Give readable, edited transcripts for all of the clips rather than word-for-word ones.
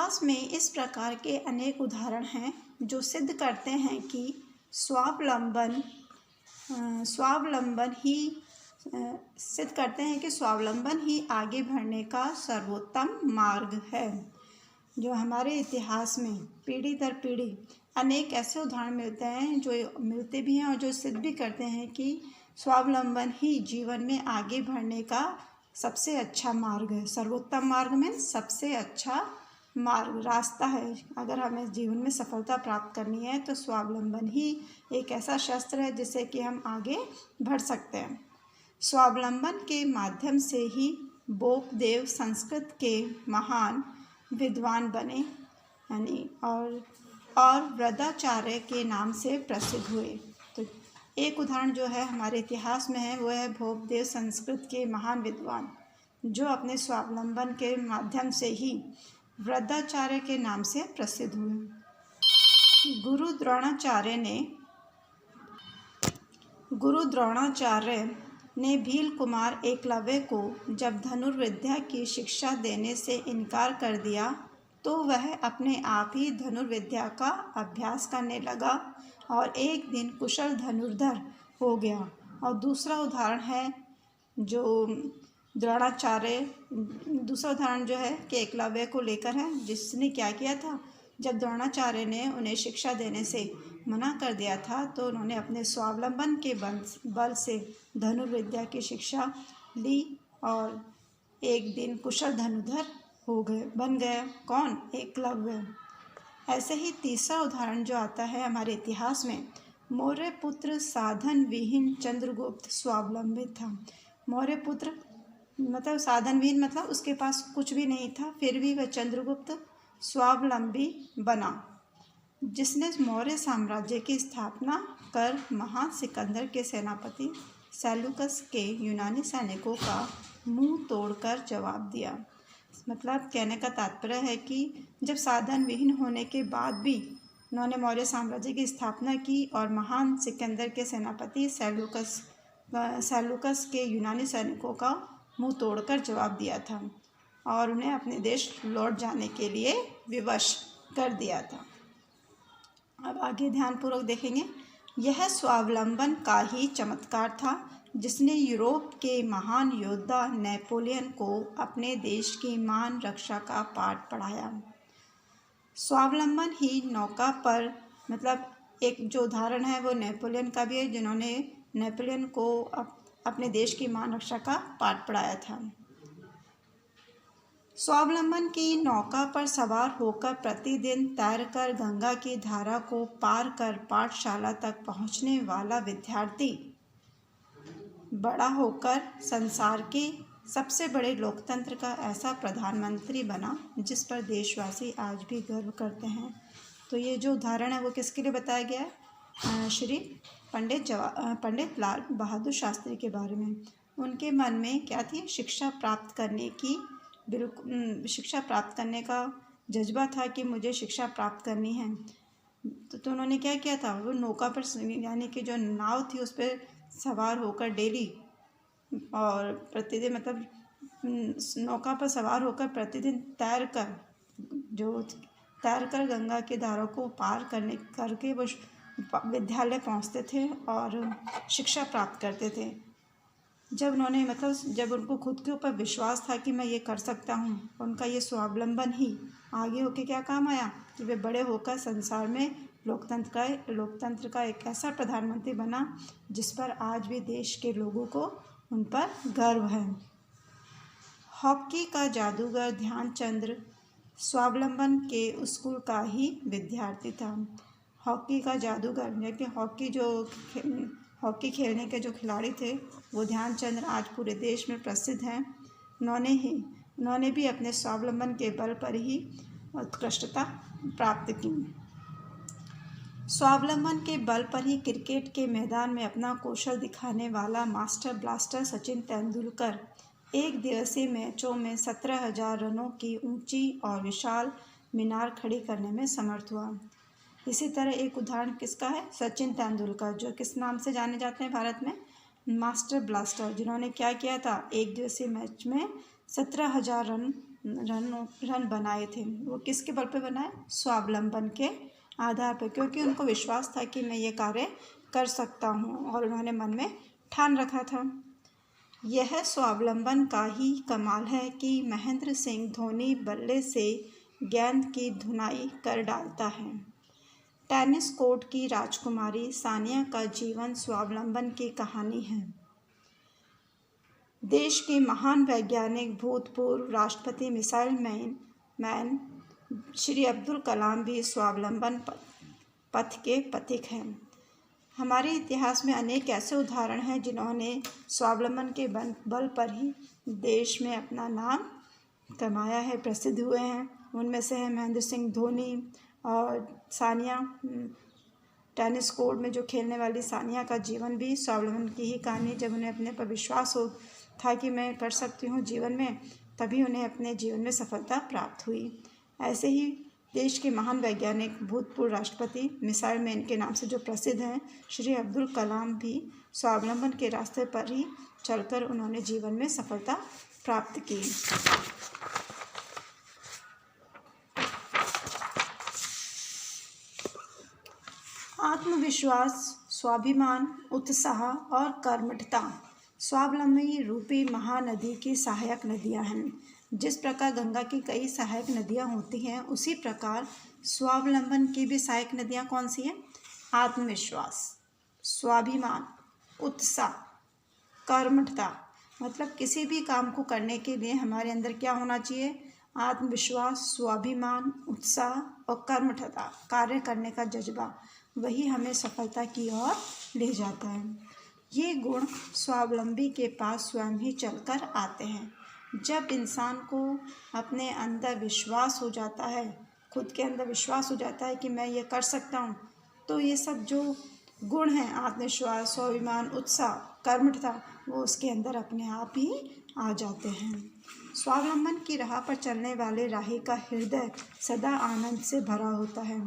इतिहास में इस प्रकार के अनेक उदाहरण हैं जो सिद्ध करते हैं कि स्वावलंबन ही आगे बढ़ने का सर्वोत्तम मार्ग है। जो हमारे इतिहास में पीढ़ी दर पीढ़ी अनेक ऐसे उदाहरण मिलते हैं, जो मिलते भी हैं और जो सिद्ध भी करते हैं कि स्वावलंबन ही जीवन में आगे बढ़ने का सबसे अच्छा मार्ग है। सर्वोत्तम मार्ग में सबसे अच्छा मार्ग, रास्ता है। अगर हमें जीवन में सफलता प्राप्त करनी है तो स्वावलंबन ही एक ऐसा शस्त्र है जिससे कि हम आगे बढ़ सकते हैं। स्वावलंबन के माध्यम से ही बोपदेव संस्कृत के महान विद्वान बने, यानी और वृद्धाचार्य के नाम से प्रसिद्ध हुए। तो एक उदाहरण जो है हमारे इतिहास में है वो है बोपदेव संस्कृत के महान विद्वान, जो अपने स्वावलंबन के माध्यम से ही वृद्धाचार्य के नाम से प्रसिद्ध हुए। गुरु द्रोणाचार्य ने भील कुमार एकलव्य को जब धनुर्विद्या की शिक्षा देने से इनकार कर दिया तो वह अपने आप ही धनुर्विद्या का अभ्यास करने लगा और एक दिन कुशल धनुर्धर हो गया। और दूसरा उदाहरण जो है कि एकलव्य को लेकर है, जिसने क्या किया था, जब द्रोणाचार्य ने उन्हें शिक्षा देने से मना कर दिया था तो उन्होंने अपने स्वावलंबन के बल से धनुर्विद्या की शिक्षा ली और एक दिन कुशल धनुर्धर बन गए। कौन? एकलव्य। ऐसे ही तीसरा उदाहरण जो आता है हमारे इतिहास में, मौर्य पुत्र साधन विहीन चंद्रगुप्त स्वावलंबी था। मौर्य पुत्र मतलब साधन विहीन, मतलब उसके पास कुछ भी नहीं था, फिर भी वह चंद्रगुप्त स्वावलंबी बना, जिसने मौर्य साम्राज्य की स्थापना कर महान सिकंदर के सेनापति सेल्यूकस के यूनानी सैनिकों का मुंह तोड़कर जवाब दिया। मतलब कहने का तात्पर्य है कि जब साधन विहीन होने के बाद भी उन्होंने मौर्य साम्राज्य की स्थापना की और महान सिकंदर के सेनापति सेल्यूकस के यूनानी सैनिकों का मुंह तोड़कर जवाब दिया था और उन्हें अपने देश लौट जाने के लिए विवश कर दिया था। अब आगे ध्यानपूर्वक देखेंगे। यह स्वावलंबन का ही चमत्कार था जिसने यूरोप के महान योद्धा नेपोलियन को अपने देश की मान रक्षा का पाठ पढ़ाया। स्वावलंबन ही नौका पर, मतलब एक जो उदाहरण है वो नेपोलियन का भी है, जिन्होंने नेपोलियन को अपने देश की मान रक्षा का पाठ पढ़ाया था। स्वावलंबन की नौका पर सवार होकर प्रतिदिन तैरकर गंगा की धारा को पार कर पाठशाला तक पहुंचने वाला विद्यार्थी बड़ा होकर संसार के सबसे बड़े लोकतंत्र का ऐसा प्रधानमंत्री बना जिस पर देशवासी आज भी गर्व करते हैं। तो ये जो उदाहरण है वो किसके लिए बताया गया है? श्री पंडित लाल बहादुर शास्त्री के बारे में। उनके मन में क्या थी? शिक्षा प्राप्त करने का जज्बा था कि मुझे शिक्षा प्राप्त करनी है। तो उन्होंने क्या किया था? वो नौका पर, यानी कि जो नाव थी उस पर सवार होकर डेली और प्रतिदिन, मतलब नौका पर सवार होकर प्रतिदिन तैरकर गंगा की धारा को पार करके वो विद्यालय पहुंचते थे और शिक्षा प्राप्त करते थे। जब उनको खुद के ऊपर विश्वास था कि मैं ये कर सकता हूँ, उनका ये स्वावलंबन ही आगे होके क्या काम आया कि वे बड़े होकर संसार में लोकतंत्र का एक ऐसा प्रधानमंत्री बना जिस पर आज भी देश के लोगों को उन पर गर्व है। हॉकी का जादूगर ध्यानचंद स्वावलंबन के स्कूल का ही विद्यार्थी था। हॉकी का जादूगर, जबकि हॉकी खेलने के जो खिलाड़ी थे वो ध्यानचंद आज पूरे देश में प्रसिद्ध हैं। उन्होंने भी अपने स्वावलंबन के बल पर ही उत्कृष्टता प्राप्त की। स्वावलंबन के बल पर ही क्रिकेट के मैदान में अपना कौशल दिखाने वाला मास्टर ब्लास्टर सचिन तेंदुलकर एक दिवसीय मैचों में 17,000 रनों की ऊंची और विशाल मीनार खड़ी करने में समर्थ हुआ। इसी तरह एक उदाहरण किसका है? सचिन तेंदुलकर, जो किस नाम से जाने जाते हैं भारत में? मास्टर ब्लास्टर, जिन्होंने क्या किया था? एक दिवसीय मैच में 17,000 रन रन बनाए थे। वो किसके बल पे बनाए? स्वावलंबन के आधार पर, क्योंकि उनको विश्वास था कि मैं ये कार्य कर सकता हूँ और उन्होंने मन में ठान रखा था। यह स्वावलंबन का ही कमाल है कि महेंद्र सिंह धोनी बल्ले से गेंद की धुनाई कर डालता है। टेनिस कोर्ट की राजकुमारी सानिया का जीवन स्वावलंबन की कहानी है। देश के महान वैज्ञानिक भूतपूर्व राष्ट्रपति मिसाइल मैन श्री अब्दुल कलाम भी स्वावलंबन पथ के पथिक हैं। हमारे इतिहास में अनेक ऐसे उदाहरण हैं जिन्होंने स्वावलंबन के बल पर ही देश में अपना नाम कमाया है, प्रसिद्ध हुए हैं। उनमें से है महेंद्र सिंह धोनी और सानिया। टेनिस कोर्ट में जो खेलने वाली सानिया का जीवन भी स्वावलंबन की ही कहानी। जब उन्हें अपने पर विश्वास हो था कि मैं कर सकती हूँ जीवन में, तभी उन्हें अपने जीवन में सफलता प्राप्त हुई। ऐसे ही देश के महान वैज्ञानिक भूतपूर्व राष्ट्रपति मिसाइल मैन के नाम से जो प्रसिद्ध हैं श्री अब्दुल कलाम भी स्वावलंबन के रास्ते पर ही चलकर उन्होंने जीवन में सफलता प्राप्त की। आत्मविश्वास, स्वाभिमान, उत्साह और कर्मठता स्वावलंबी रूपी महानदी की सहायक नदियां हैं। जिस प्रकार गंगा की कई सहायक नदियां होती हैं, उसी प्रकार स्वावलंबन की भी सहायक नदियां कौन सी हैं? आत्मविश्वास, स्वाभिमान, उत्साह, कर्मठता। मतलब किसी भी काम को करने के लिए हमारे अंदर क्या होना चाहिए? आत्मविश्वास, स्वाभिमान, उत्साह और कर्मठता, कार्य करने का जज्बा, वही हमें सफलता की ओर ले जाता है। ये गुण स्वावलंबी के पास स्वयं ही चलकर आते हैं। जब इंसान को अपने अंदर विश्वास हो जाता है, खुद के अंदर विश्वास हो जाता है कि मैं ये कर सकता हूँ, तो ये सब जो गुण हैं, आत्मविश्वास, स्वाभिमान, उत्साह, कर्मठता, वो उसके अंदर अपने आप ही आ जाते हैं। स्वावलंबन की राह पर चलने वाले राही का हृदय सदा आनंद से भरा होता है,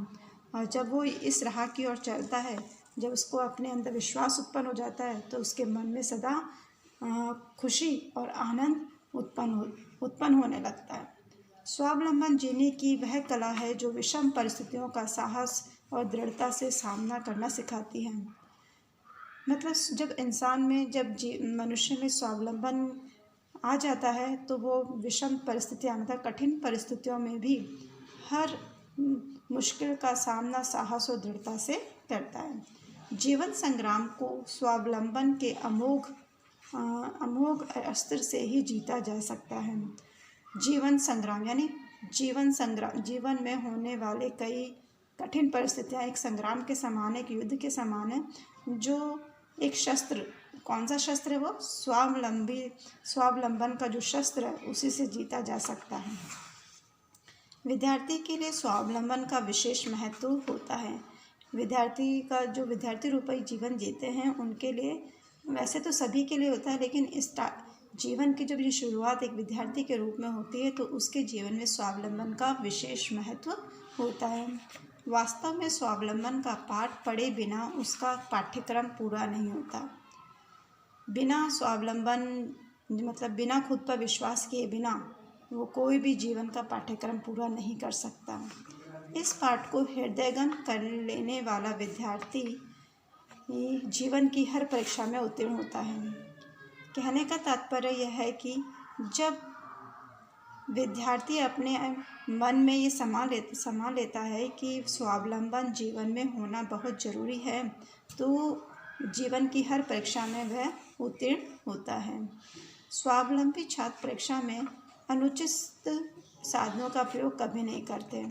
और जब वो इस राह की ओर चलता है, जब उसको अपने अंदर विश्वास उत्पन्न हो जाता है, तो उसके मन में सदा खुशी और आनंद उत्पन्न होने लगता है। स्वावलंबन जीने की वह कला है जो विषम परिस्थितियों का साहस और दृढ़ता से सामना करना सिखाती है। मतलब जब इंसान में, जब मनुष्य में स्वावलंबन आ जाता है, तो वो विषम परिस्थितियाँ, मतलब कठिन परिस्थितियों में भी हर मुश्किल का सामना साहस और दृढ़ता से करता है। जीवन संग्राम को स्वावलंबन के अमोघ अस्त्र से ही जीता जा सकता है। जीवन संग्राम यानी जीवन में होने वाले कई कठिन परिस्थितियाँ एक संग्राम के समान, एक युद्ध के समान है, जो एक शस्त्र, कौन सा शस्त्र है वो? स्वावलंबन का जो शस्त्र है, उसी से जीता जा सकता है। विद्यार्थी के लिए स्वावलंबन का विशेष महत्व होता है। विद्यार्थी रूपी जीवन जीते हैं, उनके लिए, वैसे तो सभी के लिए होता है, लेकिन इस जीवन की जब ये शुरुआत एक विद्यार्थी के रूप में होती है, तो उसके जीवन में स्वावलंबन का विशेष महत्व होता है। वास्तव में स्वावलंबन का पाठ पढ़े बिना उसका पाठ्यक्रम पूरा नहीं होता। बिना स्वावलंबन, मतलब बिना खुद पर विश्वास किए बिना वो कोई भी जीवन का पाठ्यक्रम पूरा नहीं कर सकता। इस पाठ को हृदयंगम कर लेने वाला विद्यार्थी जीवन की हर परीक्षा में उत्तीर्ण होता है। कहने का तात्पर्य यह है कि जब विद्यार्थी अपने मन में ये समा लेता है कि स्वावलंबन जीवन में होना बहुत ज़रूरी है, तो जीवन की हर परीक्षा में वह उत्तीर्ण होता है। स्वावलंबी छात्र परीक्षा में अनुचित साधनों का प्रयोग कभी नहीं करते।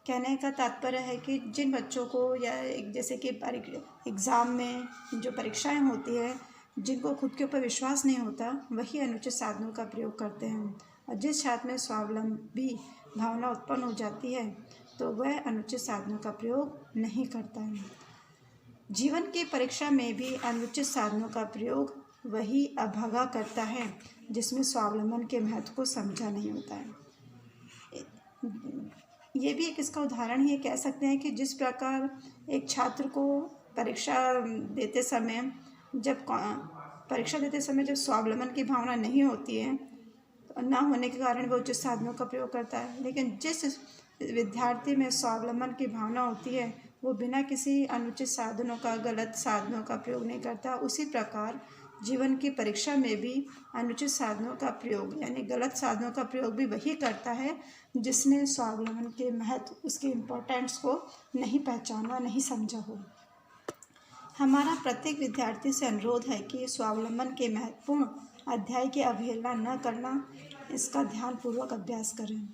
कहने का तात्पर्य है कि जिन बच्चों को, या जैसे कि एग्ज़ाम में जो परीक्षाएं होती है, जिनको खुद के ऊपर विश्वास नहीं होता, वही अनुचित साधनों का प्रयोग करते हैं। और जिस छात्र में स्वावलंबी भावना उत्पन्न हो जाती है, तो वह अनुचित साधनों का प्रयोग नहीं करता है। जीवन की परीक्षा में भी अनुचित साधनों का प्रयोग वही अभागा करता है जिसमें स्वावलंबन के महत्व को समझा नहीं होता है। ये भी एक इसका उदाहरण ही कह सकते हैं कि जिस प्रकार एक छात्र को परीक्षा देते समय जब स्वावलंबन की भावना नहीं होती है, ना होने के कारण वो उचित साधनों का प्रयोग करता है। लेकिन जिस विद्यार्थी में स्वावलंबन की भावना होती है वो बिना किसी अनुचित साधनों का, गलत साधनों का प्रयोग नहीं करता। उसी प्रकार जीवन की परीक्षा में भी अनुचित साधनों का प्रयोग यानी गलत साधनों का प्रयोग भी वही करता है जिसने स्वावलंबन के महत्व, उसके इम्पोर्टेंस को नहीं पहचाना, नहीं समझा हो। हमारा प्रत्येक विद्यार्थी से अनुरोध है कि स्वावलंबन के महत्वपूर्ण अध्याय की अवहेलना न करना, इसका ध्यानपूर्वक अभ्यास करें।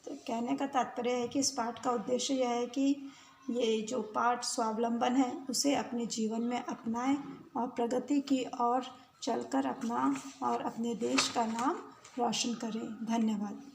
तो कहने का तात्पर्य है कि इस पाठ का उद्देश्य यह है कि ये जो पाठ स्वावलंबन है उसे अपने जीवन में अपनाएं और प्रगति की ओर चलकर अपना और अपने देश का नाम रोशन करें। धन्यवाद।